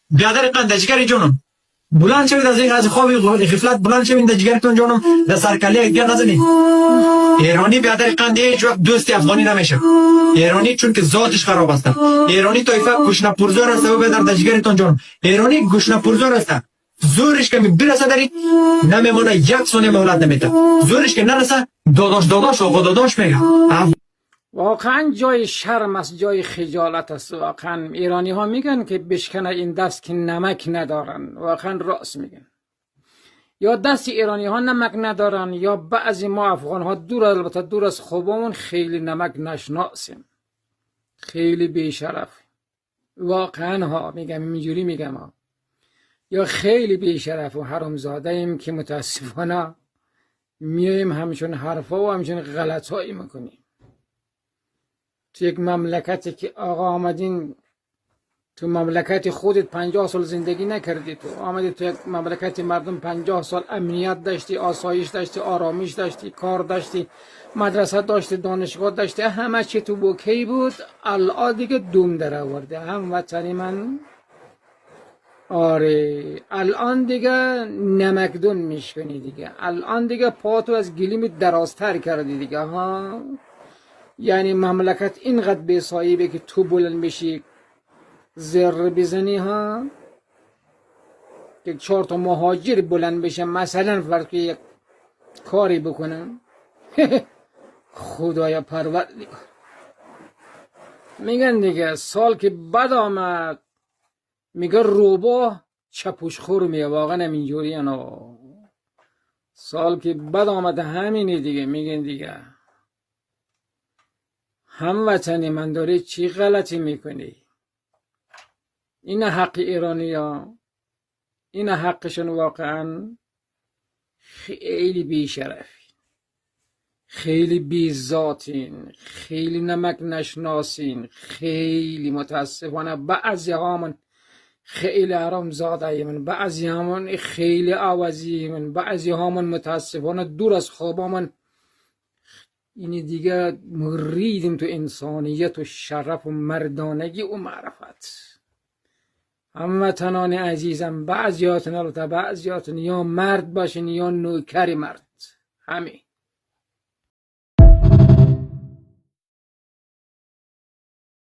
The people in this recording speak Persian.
بیادر قند جگر جانم بلند شوید از این از خواب غفلت بلند شوید در جگرتون جانم در سرکله دیگر نزنید. ایرانی بیادر قند هیچ وقت دوست افغانی نمیشه. ایرانی چون که ذاتش خراب است. ایرانی طایفه گوشنا پرزور است و بیادر در جگرتون جانم ایرانی گوشنا پرزور است. زورش که برسه داری نمیمونه یک ثانیه مهلت نمیده. زورش که نرسه داداش و داداش میگه. واقعا جای شرم است، جای خجالت است. واقعا ایرانی ها میگن که بشکنه این دست که نمک ندارن. واقعا راست میگن. یا دست ایرانی ها نمک ندارن یا بعضی ما افغان ها البته دور از خوبمون خیلی نمک نشناسیم، خیلی بیشرف. واقعا ها میگم اینجوری میگم ها. یا خیلی بیشرف و حرامزاده ایم که متاسفانه میایم همچون حرفا و همچون غلطایی میکنیم. تو یک مملکتی که آقا آمدین تو مملکت خودت 50 سال زندگی نکردی، تو آمدی تو یک مملکت مردم 50 سال امنیت داشتی، آسایش داشتی، آرامش داشتی، کار داشتی، مدرسه داشتی، دانشگاه داشتی، همه چی تو بوکی بود. الان دیگه دوم در آورده هموطنی من. آره الان دیگه نمکدون میشکنی دیگه. الان دیگه پاتو از گلیم درازتر کردی دیگه ها. یعنی مملکت اینقدر بی‌صاحبه که تو بلند بشی زر بزنی ها، که 4 تا مهاجر بلند بشه مثلا فرض که یک کاری بکنن. خدایا پروردگار. میگن دیگه سال که بد آمد میگه روباه چپوش خور میگه. واقعا همینجوری انا سال که بد آمد همینی دیگه. میگن دیگه هموطنی من داری چی غلطی میکنی؟ این حق ایرانی ها، این حقشون. واقعا خیلی بیشرفین، خیلی بیزاتین، خیلی نمک نشناسین، خیلی متاسفانه بعضی هامون خیلی حرام زاده من، بعضی هامون خیلی عوضی من، بعضی هامون متاسفانه دور از خوابامون. این دیگه مریدیم تو انسانیت و شرف و مردانگی و معرفت. هموطنان عزیزم بعضیاتون البته بعضیاتون یا مرد باشین یا نوکر مرد. همین